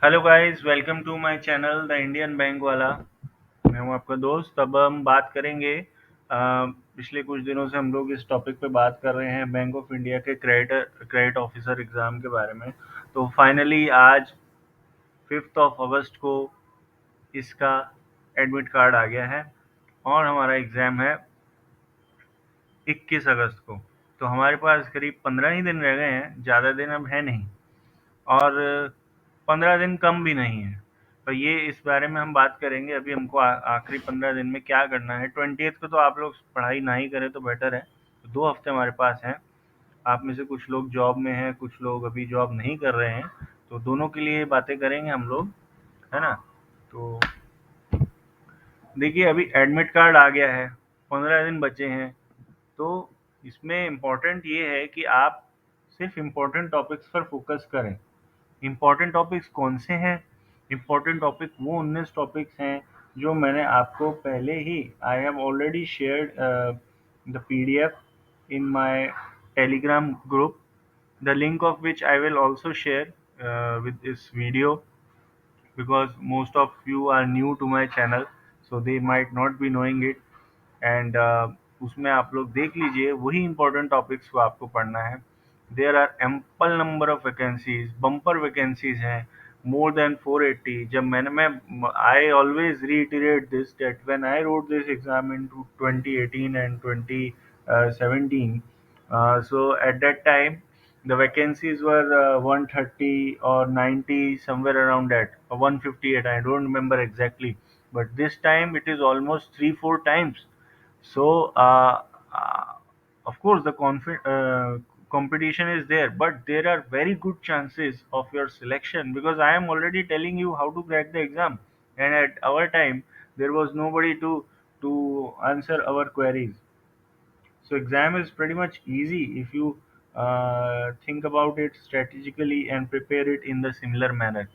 Hello guys, welcome to my channel the Indian bank वाला। मैं हूं आपका दोस्त। अब हम बात करेंगे। पिछले कुछ दिनों से हम लोग इस टॉपिक पे बात कर रहे हैं बैंक ऑफ इंडिया के क्रेडिट ऑफिसर एग्ज़ाम के बारे में। तो फाइनली आज 5 अगस्त को इसका एडमिट कार्ड आ गया है और हमारा एग्ज़ाम है 21 अगस्त को। तो हमारे पास करीब 15 ही दिन रह गए हैं, ज़्यादा दिन अब है नहीं। और 15 दिन कम भी नहीं है। तो ये इस बारे में हम बात करेंगे। अभी हमको आखिरी 15 दिन में क्या करना है। 20th को तो आप लोग पढ़ाई ना ही करें तो बेटर है। 2 हफ्ते हमारे पास हैं। आप में से कुछ लोग जॉब में हैं, कुछ लोग अभी जॉब नहीं कर रहे हैं। तो दोनों के लिए बातें करेंगे हम लोग, है ना। तो देखिए, अभी एडमिट कार्ड आ गया है, 15 दिन बचे हैं। तो इसमें इम्पोर्टेंट ये है कि आप सिर्फ इम्पोर्टेंट टॉपिक्स पर फोकस करें। इम्पोर्टेंट टॉपिक्स कौन से हैं? इम्पोर्टेंट टॉपिक वो 19 टॉपिक्स हैं जो मैंने आपको पहले ही I have already shared the PDF in my Telegram group, the link of which I will also share with this video, because most of you are new to my channel, so they might not be knowing it. And उसमें आप लोग देख लीजिए, वही important topics को आपको पढ़ना है। There are ample number of vacancies, bumper vacancies हैं, मोर देन 480। जब मैं I always reiterate this that when I wrote this exam in 2018 and 2017, so at that time the vacancies were 130 or 90, somewhere around that, or 158, I don't remember exactly. But this time it is almost 3-4 times. So, uh, of course, the competition is there, but there are very good chances of your selection, because I am already telling you how to crack the exam. And at our time, there was nobody to answer our queries. So exam is pretty much easy if you think about it strategically and prepare it in the similar manner.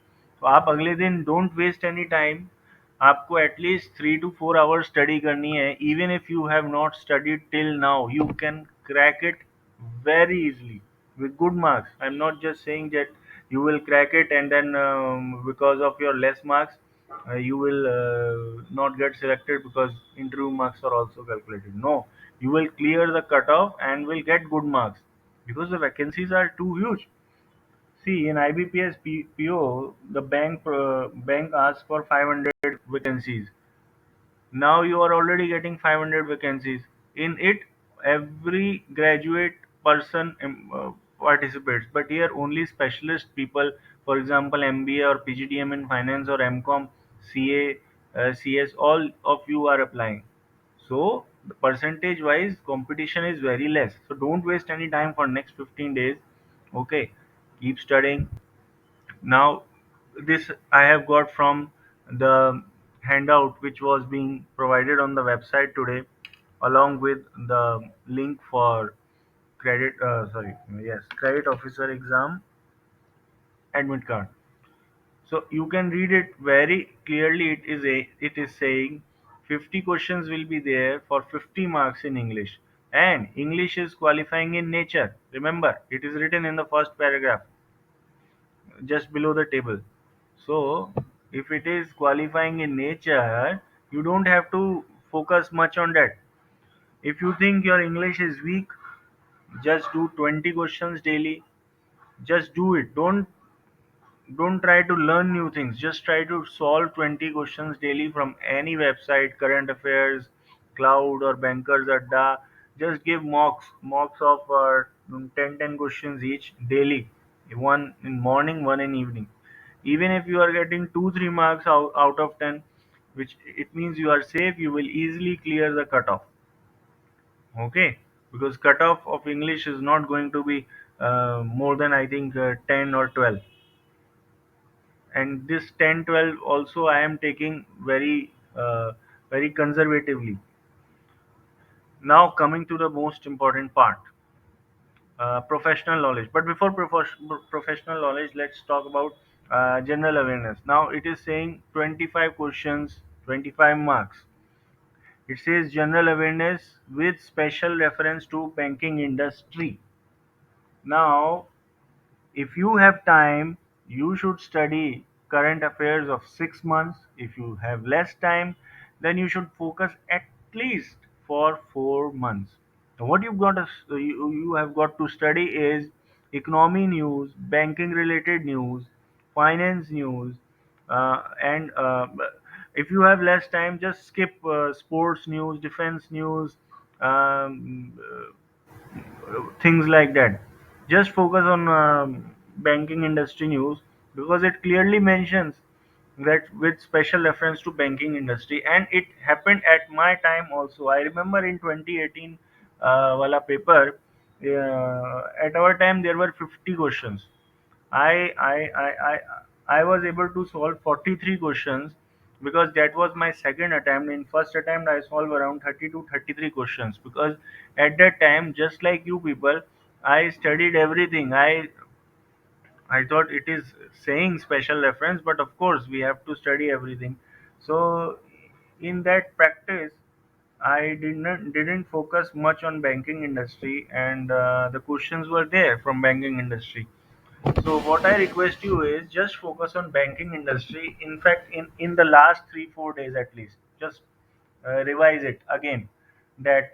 तो आप अगले दिन don't waste any time. आपको at least 3 to 4 hours study करनी है. Even if you have not studied till now, you can crack it very easily with good marks. I'm not just saying that you will crack it and then because of your less marks you will not get selected because interview marks are also calculated. No, you will clear the cutoff and will get good marks because the vacancies are too huge. See, in IBPS PO, the bank asks for 500 vacancies. Now you are already getting 500 vacancies. In it, every graduate person participates, but here only specialist people, for example, MBA or PGDM in finance or MCOM, CA, CS, all of you are applying. So the percentage wise competition is very less. So don't waste any time for next 15 days. Okay, keep studying. Now, this I have got from the handout which was being provided on the website today, along with the link for credit officer exam admit card. So you can read it very clearly. It is saying 50 questions will be there for 50 marks in English, and English is qualifying in nature. Remember, it is written in the first paragraph just below the table. So, if it is qualifying in nature, you don't have to focus much on that. If you think your English is weak, just do 20 questions daily. Just do it. Don't try to learn new things. Just try to solve 20 questions daily from any website, current affairs, cloud or bankers adda. Just give mocks of 10 questions each daily, one in morning, one in evening. Even if you are getting 2-3 marks out of 10, which it means you are safe, you will easily clear the cutoff. Okay, because cutoff of English is not going to be more than, I think, 10 or 12. And this 10-12 also I am taking very conservatively. Now coming to the most important part, professional knowledge. But before professional knowledge, let's talk about general awareness. Now it is saying 25 questions, 25 marks. It says general awareness with special reference to banking industry. Now, if you have time, you should study current affairs of 6 months. If you have less time, then you should focus at least for 4 months. Now, what you have got to study is economy news, banking related news, finance news, and if you have less time, just skip sports news, defense news, things like that. Just focus on banking industry news, because it clearly mentions that with special reference to banking industry, and it happened at my time also. I remember in 2018 wala paper, at our time there were 50 questions. I I I I I was able to solve 43 questions, because that was my second attempt. In first attempt, I solved around 30 to 33 questions, because at that time, just like you people, I studied everything. I thought it is saying special reference, but of course we have to study everything. So in that practice, I didn't focus much on banking industry, and the questions were there from banking industry. So what I request you is just focus on banking industry. In fact, in the last 3 4 days at least, just revise it again. That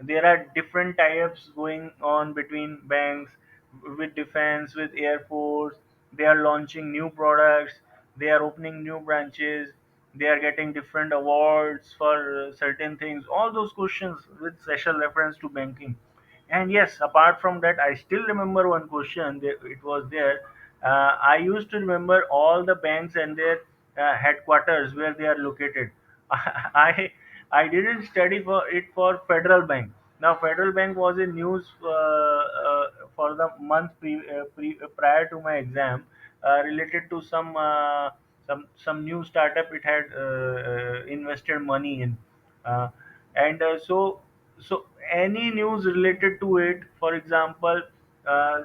there are different types going on between banks, with defense, with air force. They are launching new products. They are opening new branches. They are getting different awards for certain things. All those questions with special reference to banking. And yes, apart from that, I still remember one question. It was there. I used to remember all the banks and their headquarters where they are located. I I didn't study for it for Federal Bank. Now, Federal Bank was in news for the month prior to my exam, related to some new startup it had invested money in, uh, and so any news related to it, for example, uh,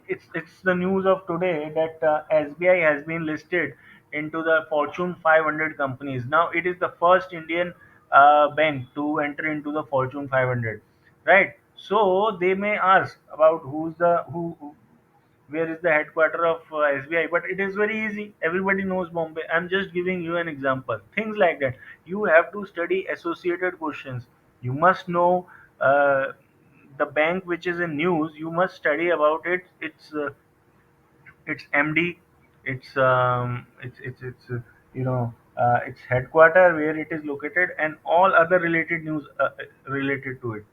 it's the news of today that SBI has been listed into the Fortune 500 companies. Now it is the first Indian bank to enter into the Fortune 500, right? So they may ask about where is the headquarter of SBI, but it is very easy. Everybody knows Bombay. I'm just giving you an example. Things like that. You have to study associated questions. You must know uh, the bank which is in news. You must study about it. Its MD, its headquarter, where it is located, and all other related news related to it.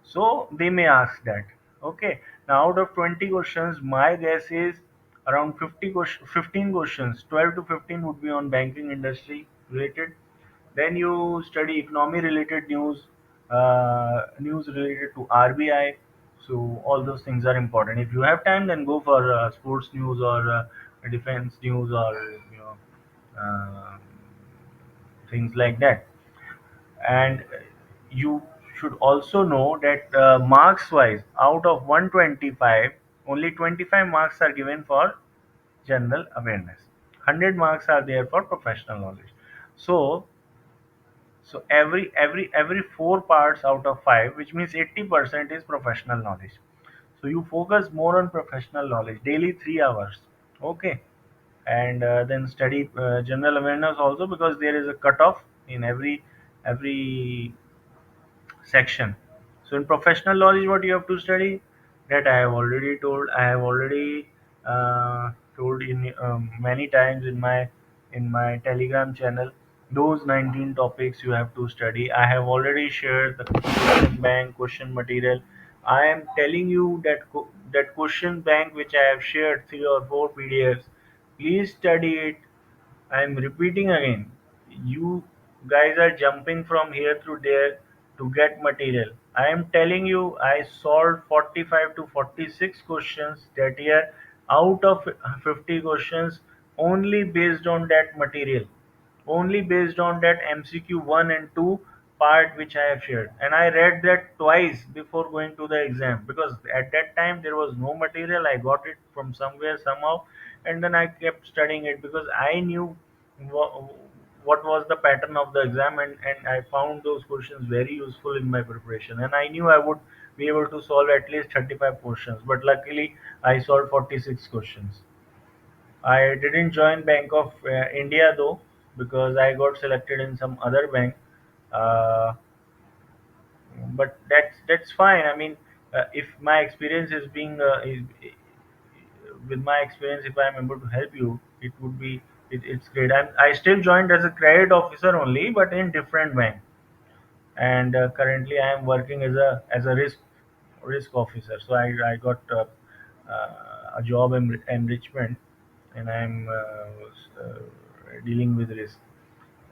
So they may ask that. Okay. Now out of 20 questions, my guess is around 15 questions, 12 to 15 would be on banking industry related. Then you study economy related news, news related to RBI. So all those things are important. If you have time, then go for sports news, or defense news, or uh, things like that. And you should also know that marks wise, out of 125, only 25 marks are given for general awareness. 100 marks are there for professional knowledge. So so every four parts out of five, which means 80% is professional knowledge. So you focus more on professional knowledge daily, 3 hours. Okay. And then study general awareness also, because there is a cutoff in every section. So in professional knowledge, what you have to study, that I have already told. I have already told in many times in my Telegram channel. Those 19 topics you have to study. I have already shared the question bank, question material. I am telling you that that question bank which I have shared, 3 or 4 PDFs. Please study it. I am repeating again. You guys are jumping from here to there to get material. I am telling you, I solved 45 to 46 questions that year out of 50 questions, only based on that material, only based on that MCQ 1 and 2 part which I have shared. And I read that twice before going to the exam, because at that time there was no material. I got it from somewhere, somehow, and then I kept studying it, because I knew wha- what was the pattern of the exam, and I found those questions very useful in my preparation, and I knew I would be able to solve at least 35 questions. But luckily, I solved 46 questions. I didn't join Bank of India though, because I got selected in some other bank. Uh, but that's fine. I mean, if my experience is being with my experience, if I'm able to help you, it would be it's great. I still joined as a credit officer only, but in different bank. And currently, I am working as a risk officer. So I got a job in enrichment, and I'm dealing with risk.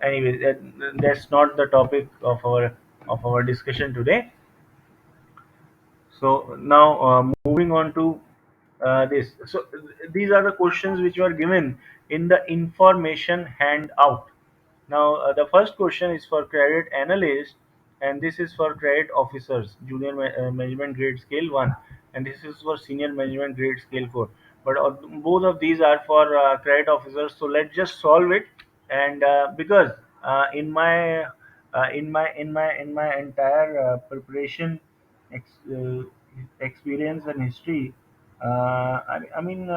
Anyway, that's not the topic of our discussion today. So now moving on to this. So these are the questions which were given in the information handout. Now the first question is for credit analyst, and this is for credit officers, junior management grade scale 1, and this is for senior management grade scale 4. But both of these are for credit officers. So let's just solve it. And because in my entire preparation experience and history, I mean,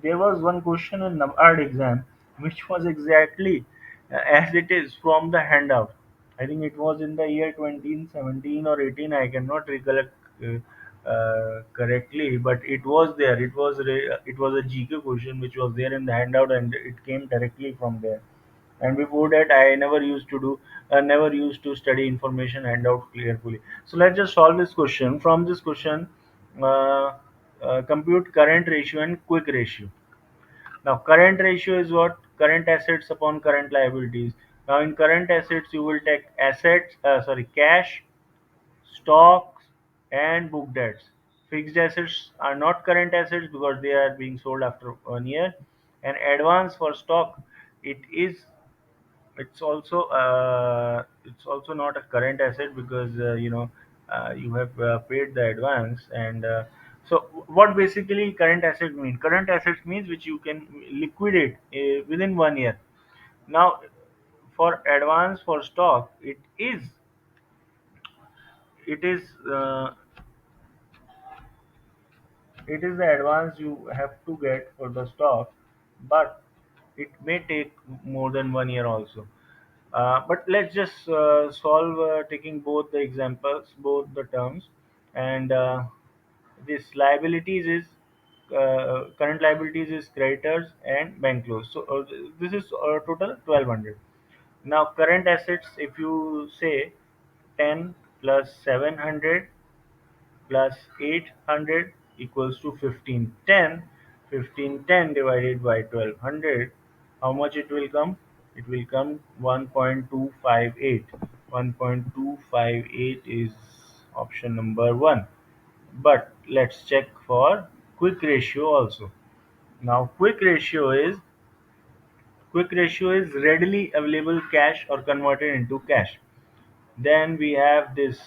there was one question in NABARD exam which was exactly as it is from the handout. I think it was in the year 2017 or 18. I cannot recollect correctly, but it was there. It was a GK question which was there in the handout, and it came directly from there. And before that, I never used to study information handout carefully. So let's just solve this question. From this question, uh, compute current ratio and quick ratio. Now current ratio is what? Current assets upon current liabilities. Now in current assets, you will take cash, stocks, and book debts. Fixed assets are not current assets because they are being sold after 1 year. And advance for stock, it is it's also not a current asset because you have paid the advance. And so what basically current asset mean? Current assets means which you can liquidate within 1 year. Now for advance for stock, it is uh, it is the advance you have to get for the stock, but it may take more than 1 year also. But let's just solve taking both the examples, both the terms. And this liabilities is current liabilities is creditors and bank loans. So this is total 1200. Now current assets, if you say 10 plus 700 plus 800 equals to 1510. 1510 divided by 1200, how much it will come? It will come 1.258. 1.258 is option number 1. But let's check for quick ratio also. Now quick ratio is readily available cash or converted into cash. Then we have this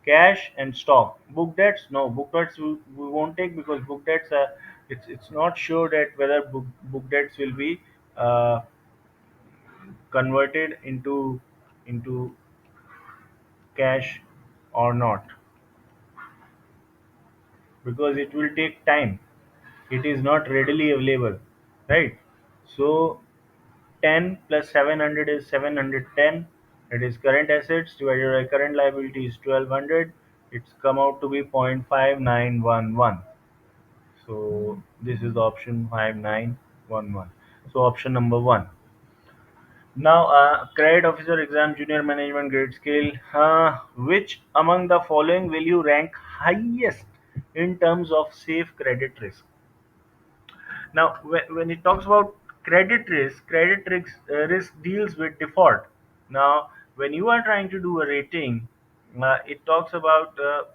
cash and stock. Book debts, no, book debts we won't take because book debts are, it's not sure that whether book debts will be uh, converted into cash or not, because it will take time. It is not readily available, right? So 10 plus 700 is 710. It is current assets divided by current liability is 1200. It's come out to be 0.5911. So this is the option 5911. So option number 1. Now, credit officer exam junior management grade scale. Which among the following will you rank highest in terms of safe credit risk? Now, when it talks about risk deals with default. Now, when you are trying to do a rating, it talks about the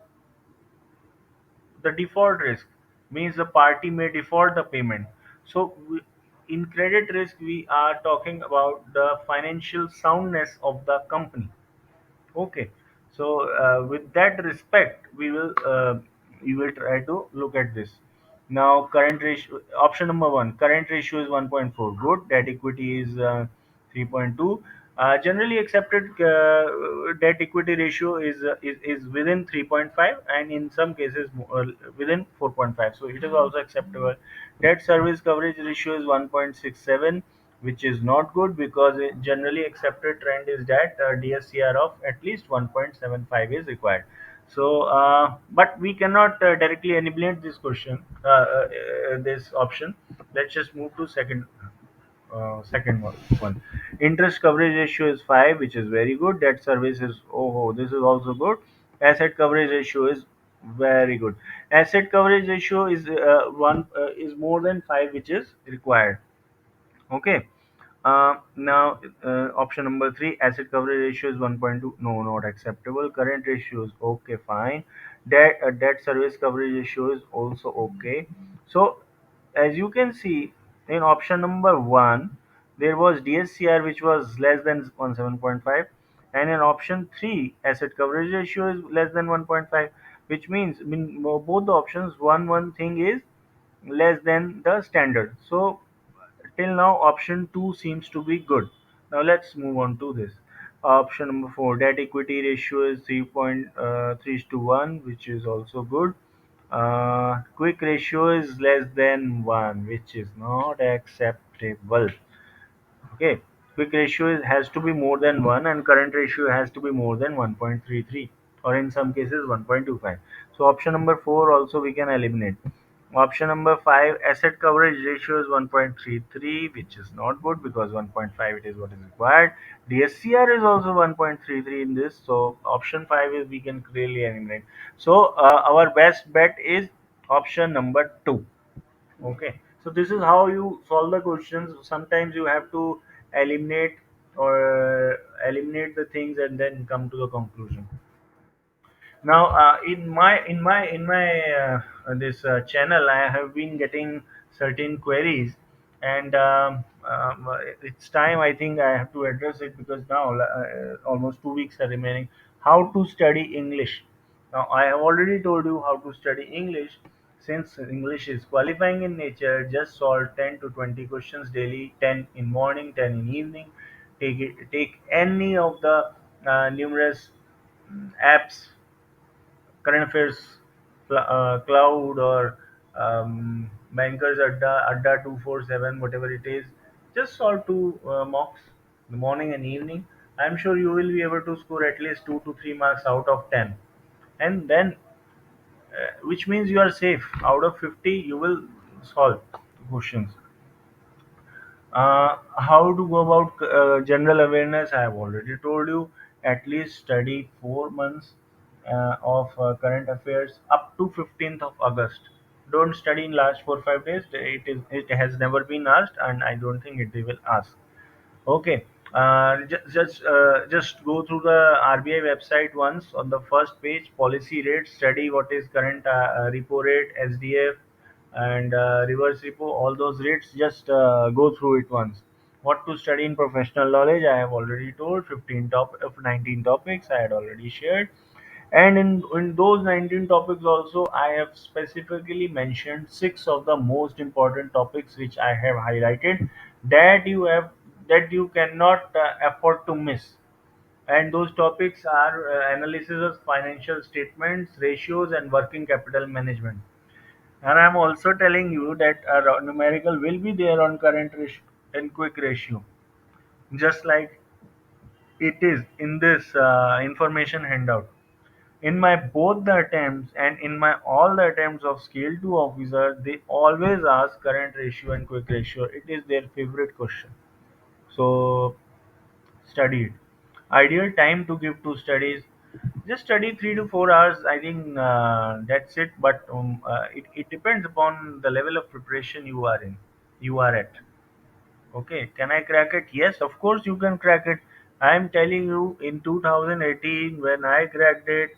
default risk, means the party may default the payment. So, in credit risk, we are talking about the financial soundness of the company. Okay, so with that respect, we will try to look at this. Now, current ratio, option number 1, current ratio is 1.4. Good. Debt equity is 3.2. Generally accepted debt equity ratio is within 3.5, and in some cases within 4.5. So it is also acceptable. Debt service coverage ratio is 1.67, which is not good because generally accepted trend is that DSCR of at least 1.75 is required. So, but we cannot directly eliminate this this option. Let's just move to second one. Interest coverage ratio is 5, which is very good. Debt service is, oh, this is also good. Asset coverage ratio is very good. Asset coverage ratio is one is more than 5, which is required. Okay. Now, option number three, asset coverage ratio is 1.2. No, not acceptable. Current ratio is okay, fine. Debt service coverage ratio is also okay. So, as you can see, in option number one, there was DSCR which was less than 17.5, and in option three, asset coverage ratio is less than 1.5, which means both the options, one thing is less than the standard. So till now, option 2 seems to be good. Now let's move on to this. Option number 4, debt equity ratio is 3.3 to 1, which is also good. Quick ratio is less than 1, which is not acceptable. Okay, quick ratio has to be more than 1, and current ratio has to be more than 1.33, or in some cases 1.25. So option number 4 also we can eliminate. Option number 5, asset coverage ratio is 1.33, which is not good because 1.5 it is what is required. DSCR is also 1.33 in this, so option 5 is we can clearly eliminate. So our best bet is option number 2. Okay, so this is how you solve the questions. Sometimes you have to eliminate or eliminate the things and then come to the conclusion. Now, in my this channel, I have been getting certain queries, and it's time. I think I have to address it because now almost 2 weeks are remaining. How to study English? Now, I have already told you how to study English. Since English is qualifying in nature, just solve 10 to 20 questions daily. 10 in morning, 10 in evening. Take any of the numerous apps, current affairs, cloud, or bankers adda 247, whatever it is. Just solve two mocks, the morning and evening. I'm sure you will be able to score at least 2 to 3 marks out of 10, and then which means you are safe. Out of 50 you will solve questions. How to go about general awareness? I have already told you. At least study 4 months of current affairs up to 15th of August. Don't study in last 4 5 days. It has never been asked, and I don't think they will ask. Okay. Just go through the RBI website once. On the first page, policy rates, study what is current repo rate, SDF, and reverse repo. All those rates, just go through it once. What to study in professional knowledge, I have already told. 15 top of 19 topics I had already shared, and in those 19 topics also I have specifically mentioned six of the most important topics which I have highlighted, that you cannot afford to miss. And those topics are analysis of financial statements, ratios, and working capital management. And I'm also telling you that a numerical will be there on current ratio and quick ratio, just like it is in this information handout. In my both the attempts and in my all the attempts of scale 2 officer, they always ask current ratio and quick ratio. It is their favorite question. So study it. Ideal time to give to studies. Just study 3 to 4 hours. I think that's it. But it depends upon the level of preparation you are in. You are at. Okay, can I crack it? Yes, of course you can crack it. I am telling you, in 2018 when I cracked it,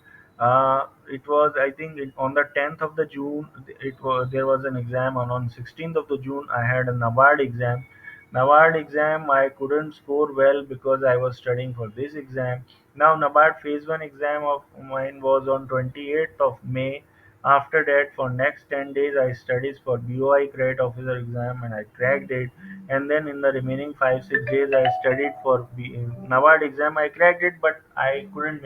it was, I think on the 10th of the June. It was There was an exam, and on 16th of the June I had a NABARD exam. NABARD exam I couldn't score well because I was studying for this exam. Now NABARD phase 1 exam of mine was on 28th of May. After that, for next 10 days, I studied for BOI Credit Officer exam and I cracked it. And then in the remaining 5 6 days, I studied for NABARD exam. I cracked it, but I couldn't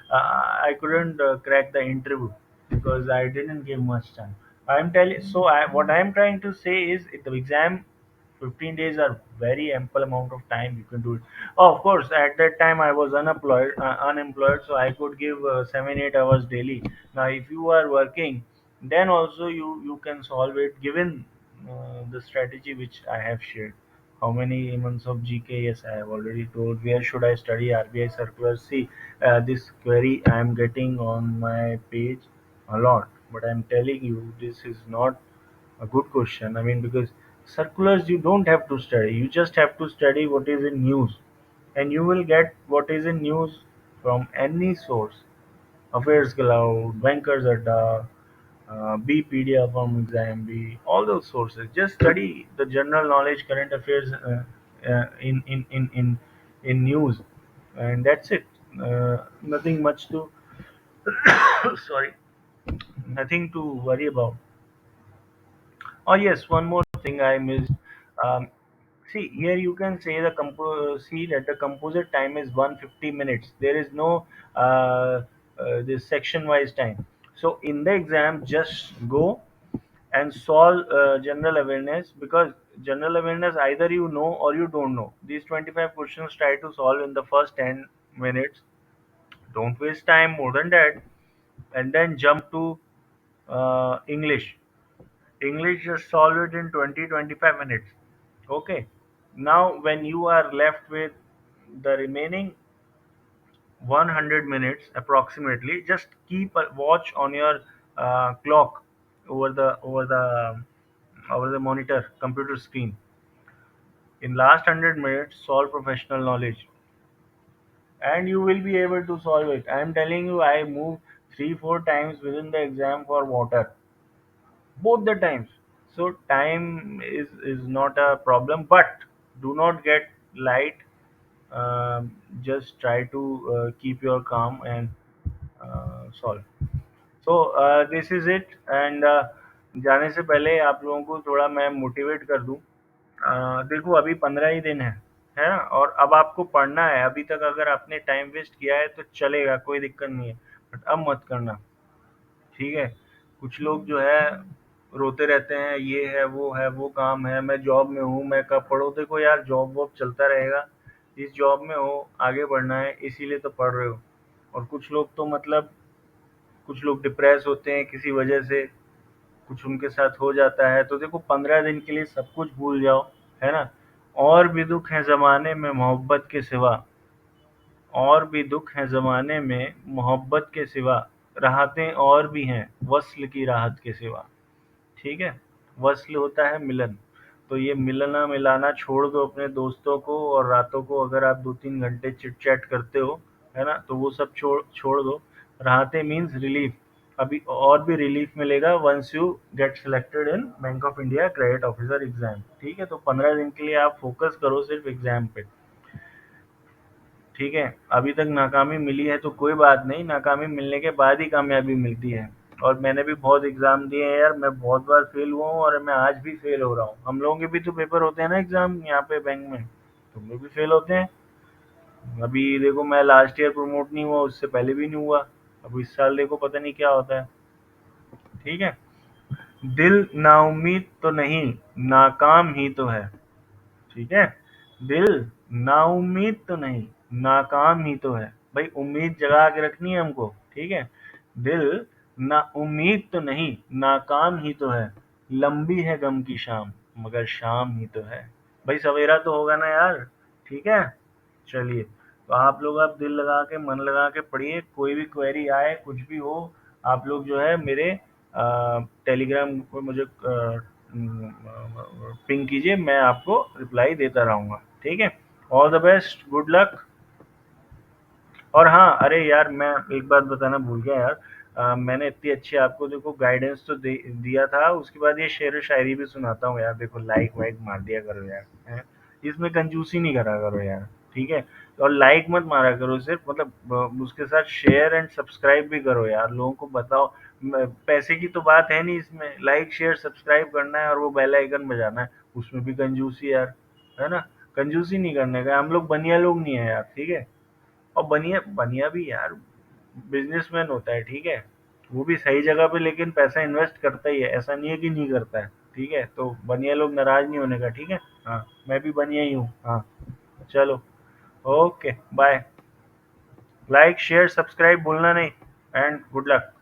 I couldn't crack the interview because I didn't give much time. I'm telling. So what I'm trying to say is, the exam 15 days are very ample amount of time you can do it. Oh, of course, at that time I was unemployed, so I could give 7 8 hours daily. Now if you are working, then also you can solve it given the strategy which I have shared. How many months of GK? Yes, I have already told. Where should I study? RBI circular. See, this query I am getting on my page a lot, but I'm telling you, this is not a good question. I mean, because circulars you don't have to study. You just have to study what is in news, and you will get what is in news from any source. Affairs Cloud, Bankers Adda, Bpedia from Exam all those sources. Just study the general knowledge, current affairs in news, and that's it. Nothing much to sorry, nothing to worry about. Oh yes, one more thing I missed. Um, See, here you can say see that the composite time is 150 minutes. There is no this section-wise time. So in the exam, just go and solve general awareness, because general awareness either you know or you don't know. These 25 questions try to solve in the first 10 minutes. Don't waste time more than that, and then jump to English. English just solve it in 20 25 minutes. Okay. Now, when you are left with the remaining 100 minutes approximately, just keep a watch on your clock over the monitor computer screen. In last 100 minutes, solve professional knowledge, and you will be able to solve it. I am telling you, I moved 3 4 times within the exam for water, both the times. So time is not a problem, but do not get light. Just try to keep your calm and solve. So this is it. And जाने से पहले आप लोगों को थोड़ा मैं motivate कर दूं। देखो, अभी 15 ही दिन है ना? और अब आपको पढ़ना है। अभी तक अगर आपने टाइम वेस्ट किया है तो चलेगा, कोई दिक्कत नहीं है, बट अब मत करना। ठीक है? कुछ लोग जो है रोते रहते हैं, ये है, वो काम है, मैं जॉब में हूँ, मैं कब पढ़ूँ? देखो यार, जॉब वॉब चलता रहेगा, इस जॉब में हो, आगे बढ़ना है, इसीलिए तो पढ़ रहे हो। और कुछ लोग तो मतलब कुछ लोग डिप्रेस होते हैं किसी वजह से, कुछ उनके साथ हो जाता है, तो देखो 15 दिन के लिए सब कुछ भूल जाओ, है ना? और भी दुख है ज़माने में मोहब्बत के सिवा, और भी दुख है ज़माने में मोहब्बत के सिवा, राहतें और भी हैं वस्ल की राहत के सिवा। ठीक है? वस्ल होता है मिलन। तो ये मिलना मिलाना छोड़ दो अपने दोस्तों को, और रातों को अगर आप 2 3 घंटे चिट चैट करते हो, है ना, तो वो सब छोड़ छोड़ दो। राहतें मीन्स रिलीफ। अभी और भी रिलीफ मिलेगा once you get selected in Bank of India credit officer exam. ठीक है? तो 15 दिन के लिए आप फोकस करो सिर्फ एग्जाम पे। ठीक है? अभी तक नाकामी मिली है तो कोई बात नहीं, नाकामी मिलने के बाद ही कामयाबी मिलती है। और मैंने भी बहुत एग्ज़ाम दिए हैं यार, मैं बहुत बार फेल हुआ हूँ और मैं आज भी फेल हो रहा हूँ। हम लोगों के भी तो पेपर होते हैं ना एग्ज़ाम यहाँ पे बैंक में, तुम लोग भी फेल होते हैं। अभी देखो, मैं लास्ट ईयर प्रमोट नहीं हुआ, उससे पहले भी नहीं हुआ। अब इस साल देखो पता नहीं क्या होता है। ठीक है? दिल नाउम्मीद तो नहीं, नाकाम ही तो है। ठीक है? दिल नाउम्मीद तो नहीं, नाकाम ही तो है। भाई उम्मीद जगा के रखनी है हमको। ठीक है? दिल ना उम्मीद तो नहीं, नाकाम ही तो है। लंबी है गम की शाम, मगर शाम ही तो है। भाई सवेरा तो होगा ना यार। ठीक है? चलिए, तो आप लोग अब दिल लगा के मन लगा के पढ़िए। कोई भी क्वेरी आए, कुछ भी हो, आप लोग जो है मेरे टेलीग्राम पर मुझे पिंग कीजिए, मैं आपको रिप्लाई देता रहूँगा। ठीक है? All the best, good luck. और हाँ, अरे यार, मैं एक बात बताना भूल गया यार। मैंने इतनी अच्छी आपको देखो गाइडेंस तो दिया था, उसके बाद ये शेर व शायरी भी सुनाता हूँ यार। देखो, लाइक वाइक मार दिया करो यार, हैं? इसमें कंजूसी नहीं करा करो यार। ठीक है? और लाइक मत मारा करो सिर्फ, मतलब उसके साथ शेयर एंड सब्सक्राइब भी करो यार, लोगों को बताओ। पैसे की तो बात है नहीं इसमें, लाइक शेयर सब्सक्राइब करना है और वो बेल आइकन बजाना है, उसमें भी कंजूसी यार, है ना? कंजूसी नहीं करने का, हम लोग बनिया लोग नहीं है यार, ठीक है? और बनिया बनिया भी यार बिजनेसमैन होता है, ठीक है? वो भी सही जगह पे लेकिन पैसा इन्वेस्ट करता ही है, ऐसा नहीं है कि नहीं करता है, ठीक है? तो बनिया लोग नाराज नहीं होने का, ठीक है? हाँ, मैं भी बनिया ही हूँ, हाँ। चलो, okay, bye. Like share subscribe भूलना नहीं, एंड गुड लक।